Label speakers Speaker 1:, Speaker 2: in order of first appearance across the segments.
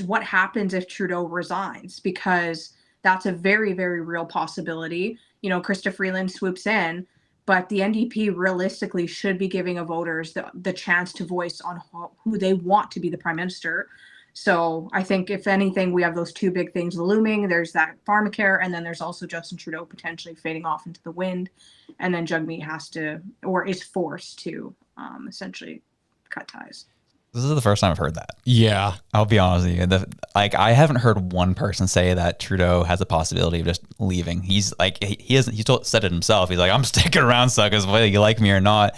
Speaker 1: what happens if Trudeau resigns, because that's a very, very real possibility. Krista Freeland swoops in, but the NDP realistically should be giving voters the chance to voice on who they want to be the prime minister. So I think, if anything, we have those two big things looming. There's that pharmacare, and then there's also Justin Trudeau potentially fading off into the wind. And then Jagmeet has to, or is forced to, essentially cut ties.
Speaker 2: This is the first time I've heard that.
Speaker 3: Yeah.
Speaker 2: I'll be honest with you. I haven't heard one person say that Trudeau has a possibility of just leaving. He's like, said it himself. He's like, I'm sticking around, suckers, whether you like me or not,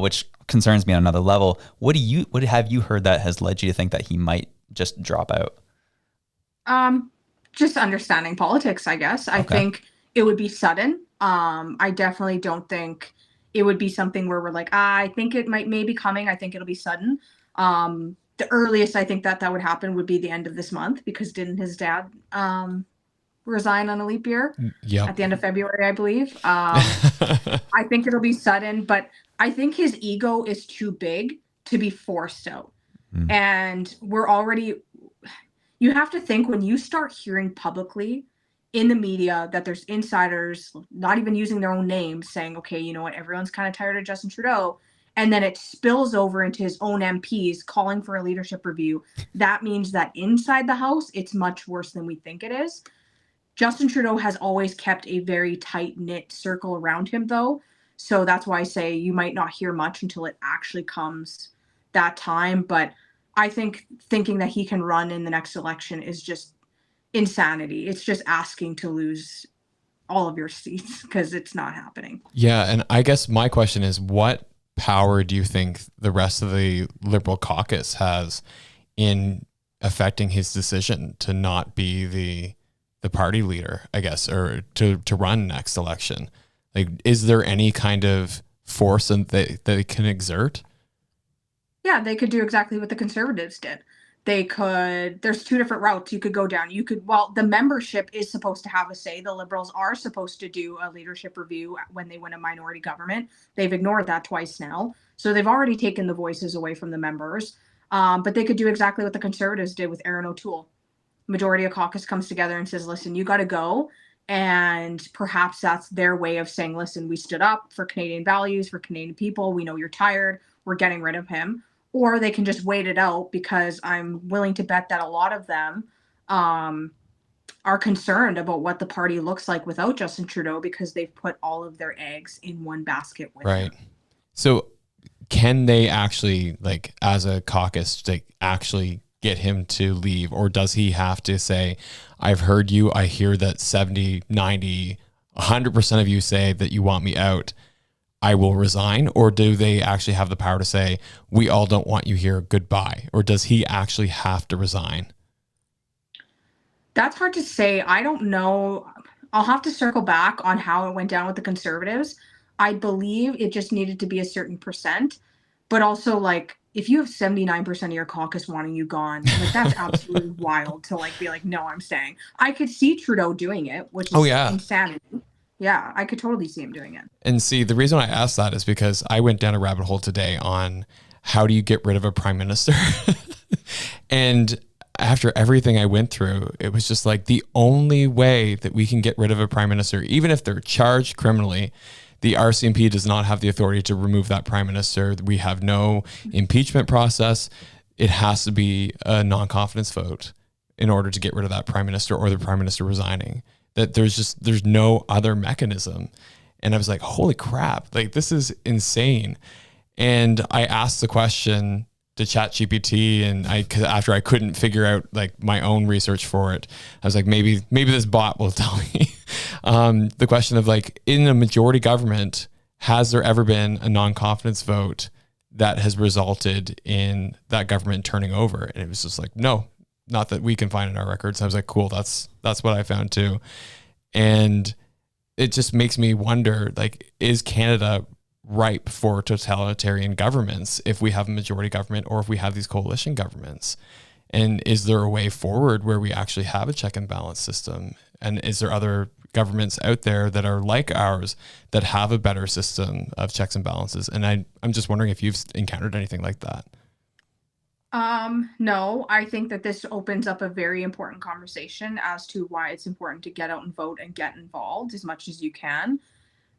Speaker 2: which concerns me on another level. What have you heard that has led you to think that he might just drop out?
Speaker 1: Just understanding politics, I guess. I think it would be sudden. I definitely don't think it would be something where we're like, I think it may be coming. I think it'll be sudden. The earliest I think that would happen would be the end of this month, because didn't his dad resign on a leap year at the end of February, I believe. I think it'll be sudden, but I think his ego is too big to be forced out. And you have to think, when you start hearing publicly in the media that there's insiders, not even using their own names, saying, okay, you know what, everyone's kind of tired of Justin Trudeau. And then it spills over into his own MPs calling for a leadership review. That means that inside the House, it's much worse than we think it is. Justin Trudeau has always kept a very tight-knit circle around him, though. So that's why I say you might not hear much until it actually comes that time. But I think thinking that he can run in the next election is just insanity. It's just asking to lose all of your seats, because it's not happening.
Speaker 3: Yeah. And I guess my question is, what power do you think the rest of the Liberal caucus has in affecting his decision to not be the party leader, I guess, or to run next election? Like, is there any kind of force that they can exert?
Speaker 1: Yeah, they could do exactly what the Conservatives did. There's two different routes you could go down. The membership is supposed to have a say. The Liberals are supposed to do a leadership review when they win a minority government. They've ignored that twice now. So they've already taken the voices away from the members. But they could do exactly what the Conservatives did with Aaron O'Toole. Majority of caucus comes together and says, listen, you got to go. And perhaps that's their way of saying, listen, we stood up for Canadian values, for Canadian people. We know you're tired. We're getting rid of him. Or they can just wait it out, because I'm willing to bet that a lot of them are concerned about what the party looks like without Justin Trudeau, because they've put all of their eggs in one basket with him.
Speaker 3: So can they actually, like, as a caucus, actually get him to leave? Or does he have to say, I've heard you, I hear that 70, 90, 100% of you say that you want me out, I will resign? Or do they actually have the power to say, we all don't want you here, goodbye? Or does he actually have to resign?
Speaker 1: That's hard to say. I don't know. I'll have to circle back on how it went down with the Conservatives. I believe it just needed to be a certain percent, but also, like, if you have 79% of your caucus wanting you gone, like, that's absolutely wild to be like, no, I'm staying. I could see Trudeau doing it, which is insanity. Yeah, I could totally see him doing it.
Speaker 3: And see, the reason I asked that is because I went down a rabbit hole today on how do you get rid of a prime minister? And after everything I went through, it was just like, the only way that we can get rid of a prime minister, even if they're charged criminally, the RCMP does not have the authority to remove that prime minister. We have no impeachment process. It has to be a non-confidence vote in order to get rid of that prime minister, or the prime minister resigning. That there's no other mechanism. And I was like, holy crap, like, this is insane. And I asked the question to ChatGPT, and after I couldn't figure out, like, my own research for it, I was like, maybe this bot will tell me. The question of, like, in a majority government, has there ever been a non-confidence vote that has resulted in that government turning over? And it was just like, no, not that we can find in our records. I was like, cool, that's what I found too. And it just makes me wonder, like, is Canada ripe for totalitarian governments if we have a majority government, or if we have these coalition governments? And is there a way forward where we actually have a check and balance system? And is there other governments out there that are like ours that have a better system of checks and balances? And I'm just wondering if you've encountered anything like that.
Speaker 1: No, I think that this opens up a very important conversation as to why it's important to get out and vote and get involved as much as you can.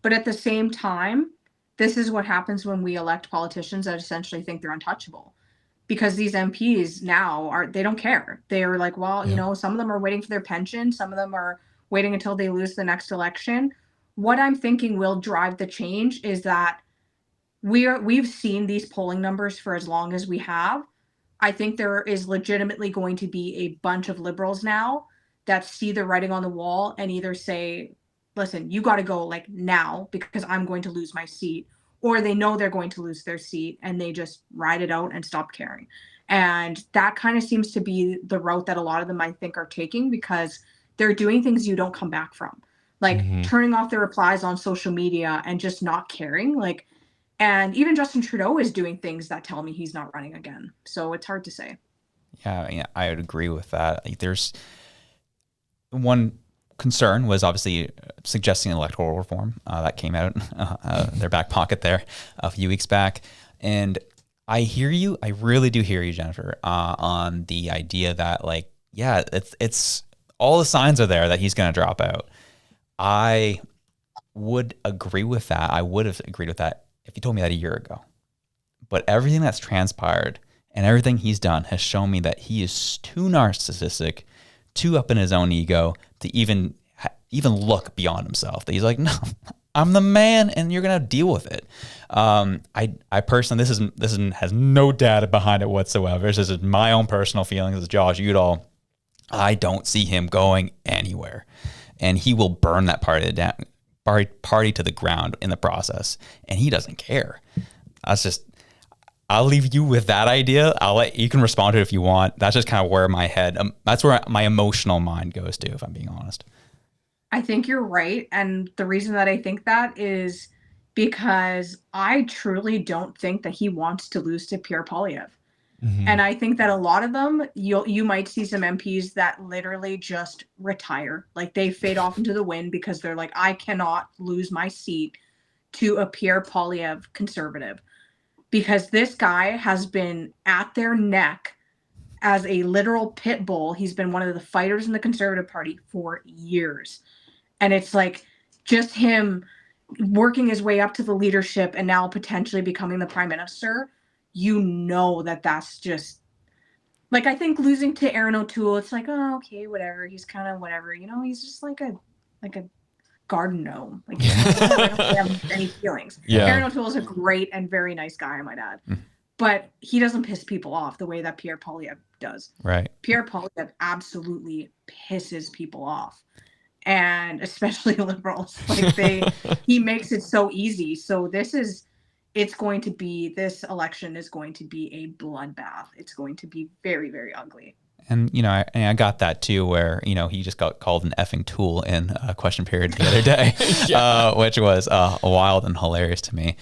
Speaker 1: But at the same time, this is what happens when we elect politicians that essentially think they're untouchable. Because these MPs now they don't care. They're like, well,
Speaker 3: Yeah.
Speaker 1: some of them are waiting for their pension, some of them are waiting until they lose the next election. What I'm thinking will drive the change is that we've seen these polling numbers for as long as we have. I think there is legitimately going to be a bunch of liberals now that see the writing on the wall and either say, listen, you got to go like now because I'm going to lose my seat, or they know they're going to lose their seat and they just ride it out and stop caring. And that kind of seems to be the route that a lot of them, I think, are taking, because they're doing things you don't come back from, like turning off their replies on social media and just not caring. Like, and even Justin Trudeau is doing things that tell me he's not running again. So it's hard to say.
Speaker 2: Yeah, I would agree with that. Like, there's one concern was obviously suggesting electoral reform that came out their back pocket there a few weeks back. And I hear you. I really do hear you, Jennifer, on the idea that, like, yeah, it's all the signs are there that he's going to drop out. I would agree with that. I would have agreed with that if you told me that a year ago. But everything that's transpired and everything he's done has shown me that he is too narcissistic, too up in his own ego to even look beyond himself. That he's like, no, I'm the man, and you're gonna deal with it. I personally, this has no data behind it whatsoever. This is my own personal feelings as Josh Udall. I don't see him going anywhere, and he will burn that party to the ground in the process, and he doesn't care. I'll leave you with that idea. You can respond to it if you want. That's just kind of where that's where my emotional mind goes to, if I'm being honest.
Speaker 1: I think you're right. And the reason that I think that is because I truly don't think that he wants to lose to Pierre Poilievre. And I think that a lot of them, you might see some MPs that literally just retire. Like, they fade off into the wind because they're like, I cannot lose my seat to a Pierre Poilievre conservative. Because this guy has been at their neck as a literal pit bull. He's been one of the fighters in the Conservative Party for years. And it's like just him working his way up to the leadership and now potentially becoming the prime minister. That's just like, I think losing to Aaron O'Toole, it's like, oh, okay, whatever. He's kind of whatever, he's just like a garden gnome. Like, I don't really have any feelings. Yeah. Aaron O'Toole is a great and very nice guy, I might add. But he doesn't piss people off the way that Pierre Poilievre does.
Speaker 2: Right.
Speaker 1: Pierre Poilievre absolutely pisses people off. And especially liberals. Like, he makes it so easy. So this election is going to be a bloodbath. It's going to be very, very ugly.
Speaker 2: And, I got that too, where, he just got called an effing tool in a question period the other day, which was wild and hilarious to me.